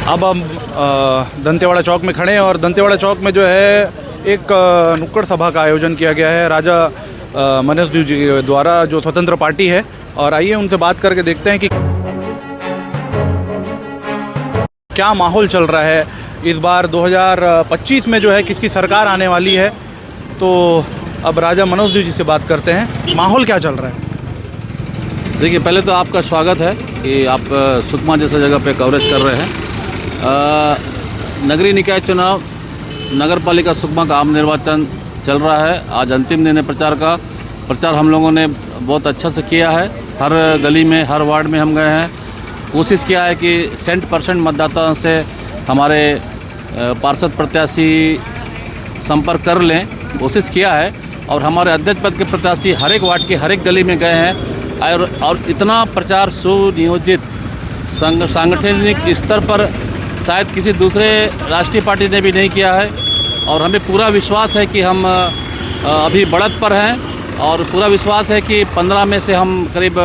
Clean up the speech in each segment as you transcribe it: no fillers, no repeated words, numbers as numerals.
अब हम दंतेवाड़ा चौक में खड़े हैं और दंतेवाड़ा चौक में जो है एक नुक्कड़ सभा का आयोजन किया गया है राजा मनोज जी के द्वारा, जो स्वतंत्र पार्टी है। और आइए उनसे बात करके देखते हैं कि क्या माहौल चल रहा है इस बार 2025 में जो है किसकी सरकार आने वाली है। तो अब राजा मनोज जी से बात करते हैं, माहौल क्या चल रहा है। देखिए, पहले तो आपका स्वागत है कि आप सुकमा जैसा जगह पे कवरेज कर रहे हैं। नगरीय निकाय चुनाव, नगर पालिका सुकमा का आम निर्वाचन चल रहा है। आज अंतिम दिन है प्रचार का। प्रचार हम लोगों ने बहुत अच्छा से किया है। हर गली में, हर वार्ड में हम गए हैं। कोशिश किया है कि 100% मतदाता से हमारे पार्षद प्रत्याशी संपर्क कर लें, कोशिश किया है। और हमारे अध्यक्ष पद के प्रत्याशी हर एक वार्ड के हर एक गली में गए हैं और इतना प्रचार सुनियोजित सांगठनिक स्तर पर शायद किसी दूसरे राष्ट्रीय पार्टी ने भी नहीं किया है। और हमें पूरा विश्वास है कि हम अभी बढ़त पर हैं और पूरा विश्वास है कि 15 में से हम करीब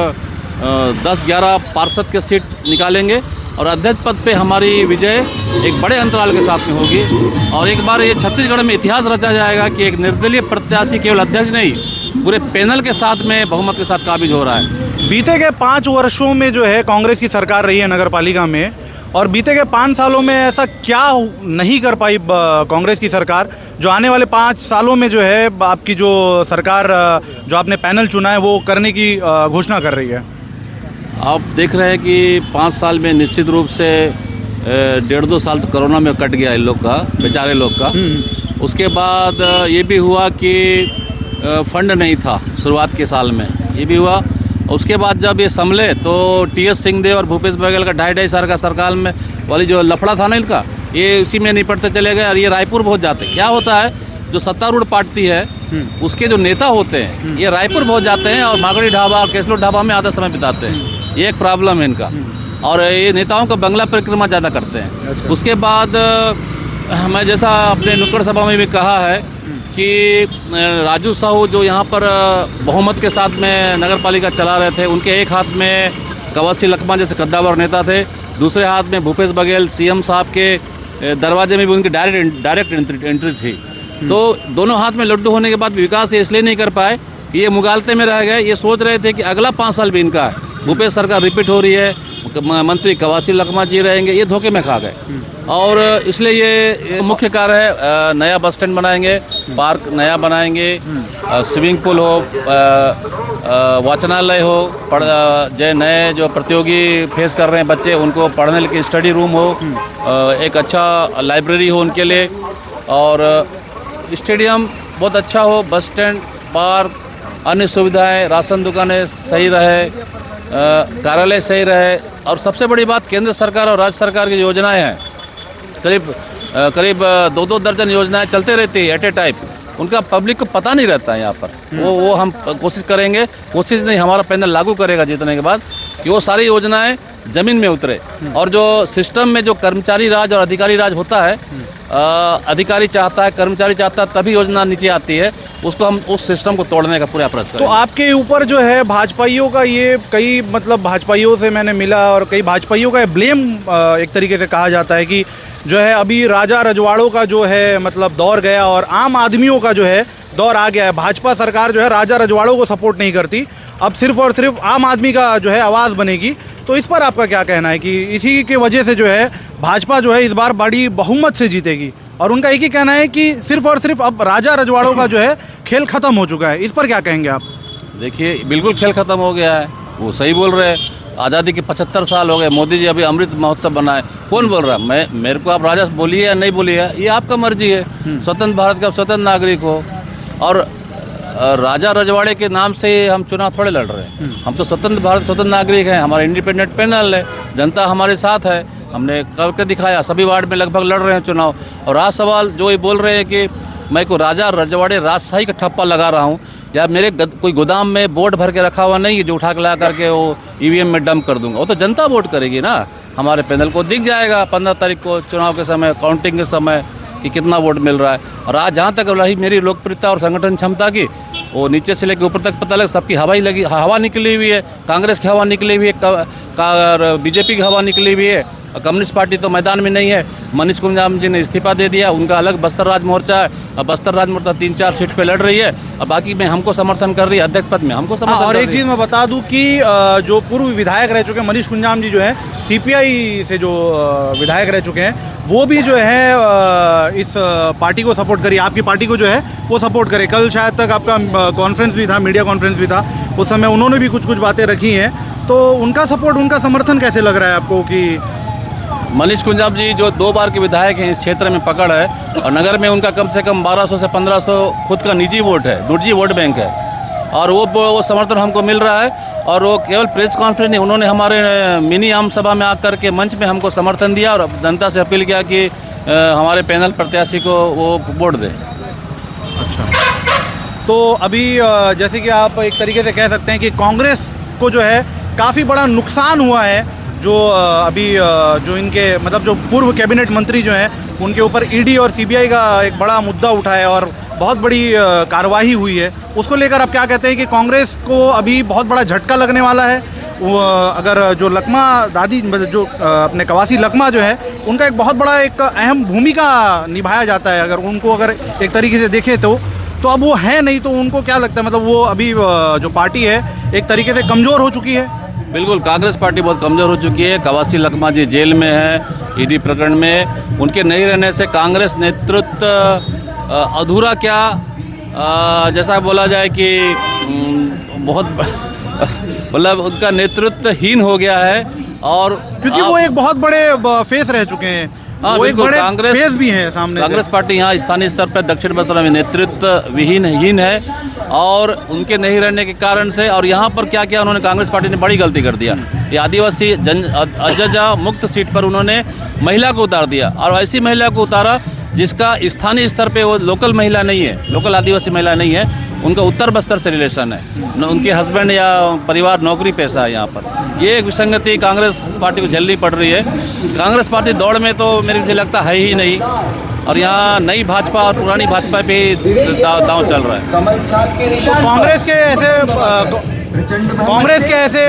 10-11 पार्षद के सीट निकालेंगे और अध्यक्ष पद पे हमारी विजय एक बड़े अंतराल के साथ में होगी। और एक बार ये छत्तीसगढ़ में इतिहास रचा जाएगा कि एक निर्दलीय प्रत्याशी केवल अध्यक्ष नहीं, पूरे पैनल के साथ में बहुमत के साथ काबिज हो रहा है। बीते के 5 वर्षों में जो है कांग्रेस की सरकार रही है नगर पालिका में, और बीते के 5 सालों में ऐसा क्या नहीं कर पाई कांग्रेस की सरकार, जो आने वाले 5 सालों में जो है आपकी जो सरकार, जो आपने पैनल चुना है, वो करने की घोषणा कर रही है। आप देख रहे हैं कि 5 साल में निश्चित रूप से 1.5-2 साल तो कोरोना में कट गया इन लोग का, बेचारे लोग का। उसके बाद ये भी हुआ कि फंड नहीं था शुरुआत के साल में, ये भी हुआ। उसके बाद जब ये संभले तो टी.एस. सिंहदेव और भूपेश बघेल का 2.5 साल का सरकार में वाली जो लफड़ा था ना इनका, ये उसी में निपटते चले गए और ये रायपुर पहुँच जाते। क्या होता है, जो सत्तारूढ़ पार्टी है उसके जो नेता होते हैं ये रायपुर पहुँच जाते हैं और मागड़ी ढाबा और केसलो ढाबा में आधा समय बिताते हैं। ये एक प्रॉब्लम है इनका। और ये नेताओं का बंगला परिक्रमा ज़्यादा करते हैं। अच्छा। उसके बाद मैं जैसा अपने नुक्कड़ सभा में भी कहा है कि राजू साहू जो यहाँ पर बहुमत के साथ में नगर पालिका चला रहे थे, उनके एक हाथ में कवासी लखमा जैसे कद्दावर नेता थे, दूसरे हाथ में भूपेश बघेल सीएम साहब के दरवाजे में भी उनकी डायरेक्ट एंट्री थी। तो दोनों हाथ में लड्डू होने के बाद विकास ये इसलिए नहीं कर पाए कि ये मुगालते में रह गए। ये सोच रहे थे कि अगला 5 साल भी इनका है, भूपेश सरकार रिपीट हो रही है, मंत्री कवासी लखमा जी रहेंगे, ये धोखे में खा गए। और इसलिए ये मुख्य कार्य है, नया बस स्टैंड बनाएंगे, पार्क नया बनाएंगे, स्विमिंग पूल हो, वाचनालय हो, जो नए जो प्रतियोगी फेस कर रहे हैं बच्चे, उनको पढ़ने के स्टडी रूम हो, एक अच्छा लाइब्रेरी हो उनके लिए, और स्टेडियम बहुत अच्छा हो, बस स्टैंड, पार्क, अन्य सुविधाएं, राशन दुकानें सही रहे, कार्यालय सही रहे। और सबसे बड़ी बात, केंद्र सरकार और राज्य सरकार की योजनाएं हैं, करीब 2-2 दर्जन योजनाएं चलते रहती है एट ए टाइम। उनका पब्लिक को पता नहीं रहता है यहाँ पर। वो हम कोशिश करेंगे, कोशिश नहीं हमारा पैनल लागू करेगा जीतने के बाद, कि वो सारी योजनाएं ज़मीन में उतरे। और जो सिस्टम में जो कर्मचारी राज और अधिकारी राज होता है, अधिकारी चाहता है, कर्मचारी चाहता है, तभी योजना नीचे आती है। उसको हम उस सिस्टम को तोड़ने का पूरा प्रयास करेंगे। तो आपके ऊपर जो है भाजपाइयों का ये कई भाजपाइयों से मैंने मिला और कई भाजपाइयों का ब्लेम एक तरीके से कहा जाता है कि जो है अभी राजा रजवाड़ों का जो है दौर गया और आम आदमियों का जो है दौर आ गया है। भाजपा सरकार जो है राजा रजवाड़ों को सपोर्ट नहीं करती, अब सिर्फ और सिर्फ आम आदमी का जो है आवाज़ बनेगी। तो इस पर आपका क्या कहना है कि इसी के वजह से जो है भाजपा जो है इस बार बड़ी बहुमत से जीतेगी? और उनका एक ही कहना है कि सिर्फ और सिर्फ अब राजा रजवाड़ों का जो है खेल ख़त्म हो चुका है। इस पर क्या कहेंगे आप? देखिए, बिल्कुल खेल ख़त्म हो गया है, वो सही बोल रहे हैं। आज़ादी के 75 साल हो गए, मोदी जी अभी अमृत महोत्सव बनाए। कौन बोल रहा है? मेरे को आप राजा बोलिए या नहीं बोलिए, ये आपका मर्जी है। स्वतंत्र भारत का स्वतंत्र नागरिक हो। और राजा रजवाड़े के नाम से हम चुनाव थोड़े लड़ रहे हैं। हम तो स्वतंत्र भारत स्वतंत्र नागरिक हैं, हमारा इंडिपेंडेंट पैनल है, जनता हमारे साथ है, हमने करके दिखाया। सभी वार्ड में लगभग लड़ रहे हैं चुनाव। और आज सवाल जो ये बोल रहे हैं कि मैं को राजा रजवाड़े राजशाही का ठप्पा लगा रहा हूँ, या मेरे कोई गोदाम में वोट भर के रखा हुआ नहीं है जो उठा के ला करके वो ईवीएम में डंप कर दूंगा, वो तो जनता वोट करेगी ना। हमारे पैनल को दिख जाएगा 15 तारीख को चुनाव के समय, काउंटिंग के समय, कि कितना वोट मिल रहा है। और आज जहाँ तक रही मेरी लोकप्रियता और संगठन क्षमता की, वो नीचे से लेकर ऊपर तक पता लगे सबकी हवा निकली हुई है। कांग्रेस की हवा निकली हुई है, बीजेपी की हवा निकली हुई है, कम्युनिस्ट पार्टी तो मैदान में नहीं है। मनीष कुंजाम जी ने इस्तीफा दे दिया, उनका अलग बस्तर राज मोर्चा है। अब बस्तर राज मोर्चा 3-4 सीट पे लड़ रही है, अब बाकी में हमको समर्थन कर रही है, अध्यक्ष पद में हमको समर्थन और कर एक रही है। चीज़ मैं बता दूं कि जो पूर्व विधायक रह चुके हैं मनीष कुंजाम जी जो है सीपीआई से जो विधायक रह चुके हैं, वो भी जो है इस पार्टी को सपोर्ट करी, आपकी पार्टी को जो है वो सपोर्ट करे। कल शायद तक आपका कॉन्फ्रेंस भी था, मीडिया कॉन्फ्रेंस भी था, उस समय उन्होंने भी कुछ बातें रखी हैं। तो उनका सपोर्ट, उनका समर्थन कैसे लग रहा है आपको कि मनीष कुंजाम जी जो 2 बार के विधायक हैं, इस क्षेत्र में पकड़ है और नगर में उनका कम से कम 1200 से 1500 खुद का निजी वोट है, निजी वोट बैंक है, और वो समर्थन हमको मिल रहा है। और वो केवल प्रेस कॉन्फ्रेंस नहीं, उन्होंने हमारे मिनी आम सभा में आकर के मंच में हमको समर्थन दिया और जनता से अपील किया कि हमारे पैनल प्रत्याशी को वो वोट दें। अच्छा, तो अभी जैसे कि आप एक तरीके से कह सकते हैं कि कांग्रेस को जो है काफ़ी बड़ा नुकसान हुआ है, जो अभी जो इनके मतलब जो पूर्व कैबिनेट मंत्री जो हैं उनके ऊपर ईडी और सीबीआई का एक बड़ा मुद्दा उठा है और बहुत बड़ी कार्रवाई हुई है। उसको लेकर आप क्या कहते हैं कि कांग्रेस को अभी बहुत बड़ा झटका लगने वाला है? वो अगर जो लकमा दादी जो अपने कवासी लकमा जो है उनका एक बहुत बड़ा एक अहम भूमिका निभाया जाता है, अगर उनको अगर एक तरीके से देखें तो अब वो है नहीं, तो उनको क्या लगता है, मतलब वो अभी जो पार्टी है एक तरीके से कमज़ोर हो चुकी है? बिल्कुल, कांग्रेस पार्टी बहुत कमज़ोर हो चुकी है। कवासी लकमा जी जेल में है ईडी प्रकरण में, उनके नहीं रहने से कांग्रेस नेतृत्व अधूरा क्या, जैसा बोला जाए कि बहुत मतलब उनका नेतृत्वहीन हो गया है। और क्योंकि वो एक बहुत बड़े फेस रह चुके हैं, वो एक बड़े फेस भी हैं सामने। कांग्रेस पार्टी यहाँ स्थानीय स्तर पर दक्षिण बस्तर में नेतृत्व विहीन है और उनके नहीं रहने के कारण से, और यहाँ पर क्या किया उन्होंने, कांग्रेस पार्टी ने बड़ी गलती कर दिया। ये आदिवासी अजजा मुक्त सीट पर उन्होंने महिला को उतार दिया, और ऐसी महिला को उतारा जिसका स्थानीय स्तर पे वो लोकल महिला नहीं है, लोकल आदिवासी महिला नहीं है, उनका उत्तर बस्तर से रिलेशन है, उनके हस्बैंड या परिवार नौकरी पेशा है यहाँ पर। ये एक विसंगति कांग्रेस पार्टी को झेलनी पड़ रही है। कांग्रेस पार्टी दौड़ में तो मुझे लगता है ही नहीं, और यहाँ नई भाजपा और पुरानी भाजपा पे दांव चल रहा है। तो कांग्रेस के ऐसे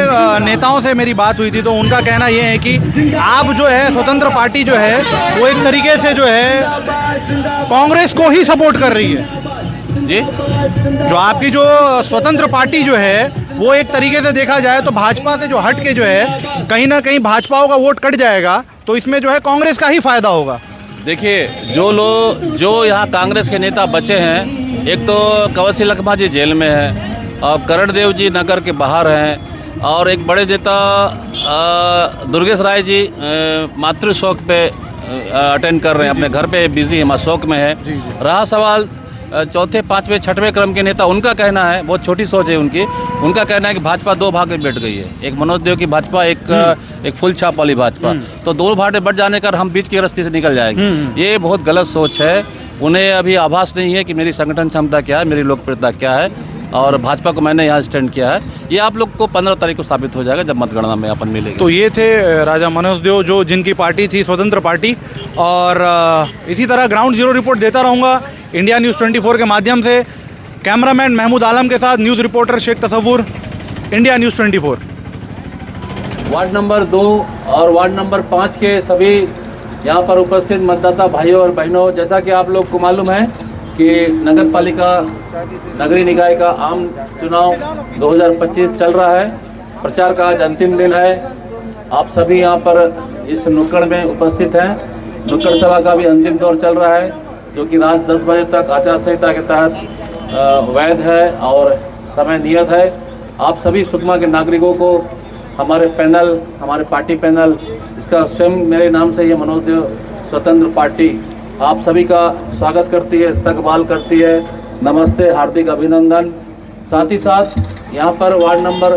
नेताओं से मेरी बात हुई थी, तो उनका कहना ये है कि आप जो है स्वतंत्र पार्टी जो है वो एक तरीके से जो है कांग्रेस को ही सपोर्ट कर रही है जी। जो आपकी जो स्वतंत्र पार्टी जो है वो एक तरीके से देखा जाए तो भाजपा से जो हट के जो है कहीं ना कहीं भाजपाओं का वोट कट जाएगा, तो इसमें जो है कांग्रेस का ही फायदा होगा। देखिए, जो यहाँ कांग्रेस के नेता बचे हैं, एक तो कवासी लकमा जी जेल में है और करण देव जी नगर के बाहर हैं, और एक बड़े नेता दुर्गेश राय जी मातृ शोक पे अटेंड कर रहे हैं, अपने घर पे बिजी है, शोक में है। रहा सवाल चौथे, पाँचवें, छठवें क्रम के नेता, उनका कहना है, बहुत छोटी सोच है उनकी, उनका कहना है कि भाजपा 2 भाग में बैठ गई है, एक मनोज देव की भाजपा, एक फुल छाप वाली भाजपा, तो 2 भाग बढ़ जाने कर हम बीच की रास्ते से निकल जाएंगे। ये बहुत गलत सोच है। उन्हें अभी आभास नहीं है कि मेरी संगठन क्षमता क्या है, मेरी लोकप्रियता क्या है, और भाजपा को मैंने यहाँ स्टैंड किया है। ये आप लोग को 15 तारीख को साबित हो जाएगा जब मतगणना में अपन मिलेंगे। तो ये थे राजा मनोज देव, जो जिनकी पार्टी थी स्वतंत्र पार्टी, और इसी तरह ग्राउंड जीरो रिपोर्ट देता रहूँगा इंडिया न्यूज़ 24 के माध्यम से। कैमरामैन महमूद आलम के साथ news reporter Sheikh Tasavvur, India news 24। Ward number 2 और वार्ड नंबर 5 के सभी यहाँ पर उपस्थित मतदाता भाइयों और बहनों, जैसा कि आप लोग को मालूम है कि नगर पालिका नगरीय निकाय का आम चुनाव 2025 चल रहा है। प्रचार का आज अंतिम दिन है। आप सभी यहाँ पर इस नुक्कड़ में उपस्थित हैं। नुक्कड़ सभा का भी अंतिम दौर चल रहा है, जो कि रात 10 बजे तक आचार संहिता के तहत वैध है और समय नियत है। आप सभी सुकमा के नागरिकों को हमारे पैनल, हमारे पार्टी पैनल, इसका स्वयं मेरे नाम से ये मनोज देव स्वतंत्र पार्टी आप सभी का स्वागत करती है, इस्तकबाल करती है। नमस्ते, हार्दिक अभिनंदन। साथ ही साथ यहाँ पर वार्ड नंबर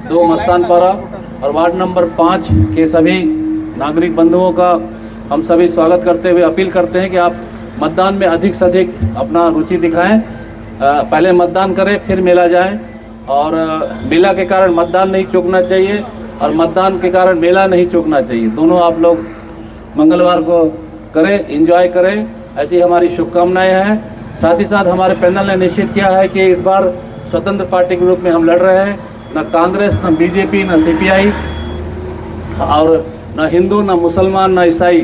2 मस्तानपारा और वार्ड नंबर 5 के सभी नागरिक बंधुओं का हम सभी स्वागत करते हुए अपील करते हैं कि आप मतदान में अधिक से अधिक अपना रुचि दिखाएं। पहले मतदान करें, फिर मेला जाएं, और मेला के कारण मतदान नहीं चूकना चाहिए और मतदान के कारण मेला नहीं चूकना चाहिए। दोनों आप लोग मंगलवार को करें, एंजॉय करें, ऐसी हमारी शुभकामनाएं हैं। साथ ही साथ हमारे पैनल ने निश्चित किया है कि इस बार स्वतंत्र पार्टी के रूप में हम लड़ रहे हैं। न कांग्रेस, न बीजेपी, न सीपीआई और ना हिंदू, ना मुसलमान, ना ईसाई,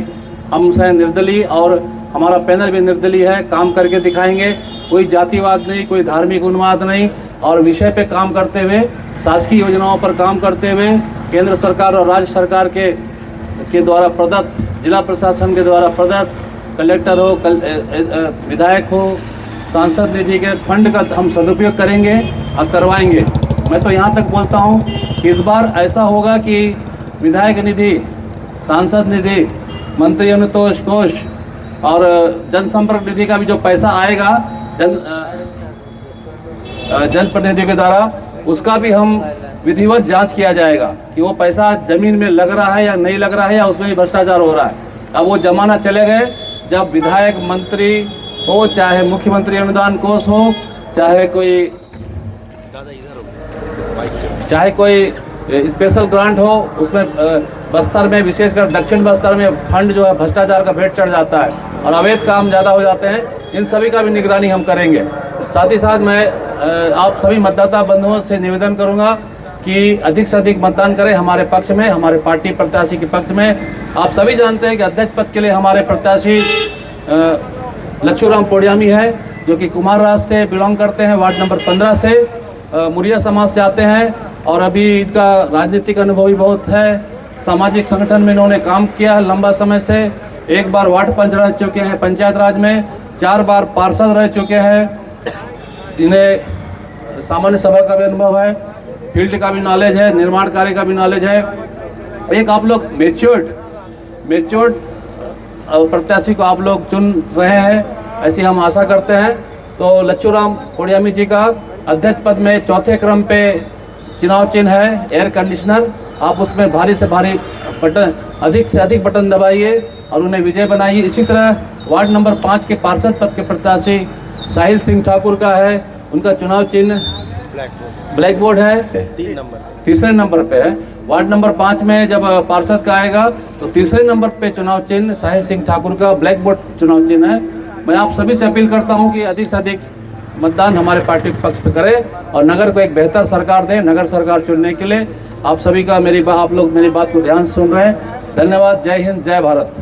हम हैं निर्दलीय और हमारा पैनल भी निर्दलीय है। काम करके दिखाएंगे, कोई जातिवाद नहीं, कोई धार्मिक उन्माद नहीं, और विषय पे काम करते हुए, शासकीय योजनाओं पर काम करते हुए, केंद्र सरकार और राज्य सरकार के द्वारा प्रदत्त, जिला प्रशासन के द्वारा प्रदत्त, कलेक्टर हो, विधायक हो, सांसद निधि के फंड का हम सदुपयोग करेंगे और करवाएंगे। मैं तो यहाँ तक बोलता हूँ कि इस बार ऐसा होगा कि विधायक निधि, सांसद निधि, मंत्री अनुतोष कोष और जनसंपर्क निधि का भी जो पैसा आएगा जनप्रतिनिधियों के द्वारा, उसका भी हम विधिवत जांच किया जाएगा कि वो पैसा जमीन में लग रहा है या नहीं लग रहा है, या उसमें भी भ्रष्टाचार हो रहा है। अब वो जमाना चले गए जब विधायक, मंत्री हो, चाहे मुख्यमंत्री अनुदान कोष हो, चाहे कोई स्पेशल ग्रांट हो, उसमें बस्तर में, विशेषकर दक्षिण बस्तर में फंड जो है भ्रष्टाचार का भेंट चढ़ जाता है और अवैध काम ज़्यादा हो जाते हैं। इन सभी का भी निगरानी हम करेंगे। साथ ही साथ मैं आप सभी मतदाता बंधुओं से निवेदन करूंगा कि अधिक से अधिक मतदान करें हमारे पक्ष में, हमारे पार्टी प्रत्याशी के पक्ष में। आप सभी जानते हैं कि अध्यक्ष पद के लिए हमारे प्रत्याशी लच्छूराम पोडियामी है, जो कि कुमार राज से बिलोंग करते हैं, वार्ड नंबर 15 से, मुरिया समाज से आते हैं और अभी इनका राजनीतिक अनुभव भी बहुत है। सामाजिक संगठन में इन्होंने काम किया है लंबा समय से। एक बार वार्ड पंच रह चुके हैं पंचायत राज में, 4 बार पार्षद रह चुके हैं। इन्हें सामान्य सभा का भी अनुभव है, फील्ड का भी नॉलेज है, निर्माण कार्य का भी नॉलेज है। एक आप लोग मेच्योर्ड प्रत्याशी को आप लोग चुन रहे हैं, ऐसी हम आशा करते हैं। तो लच्छूराम पोडियामी जी का अध्यक्ष पद में 4थे क्रम पे चुनाव चिन्ह है एयर कंडीशनर। आप उसमें भारी से भारी बटन, अधिक से अधिक बटन दबाइए और उन्हें विजय बनाइए। इसी तरह वार्ड नंबर 5 के पार्षद पद के प्रत्याशी साहिल सिंह ठाकुर का है, उनका चुनाव चिन्ह ब्लैक बोर्ड है, 3 नंबर पे है। वार्ड नंबर 5 में जब पार्षद का आएगा तो 3 नंबर पे चुनाव चिन्ह साहिल सिंह ठाकुर का ब्लैक बोर्ड चुनाव चिन्ह है। मैं आप सभी से अपील करता हूं कि अधिक से अधिक मतदान हमारे पार्टी के पक्ष पे करें और नगर को एक बेहतर सरकार दें। नगर सरकार चुनने के लिए आप सभी का आप लोग मेरी बात को ध्यान से सुन रहे हैं। धन्यवाद। जय हिंद, जय भारत।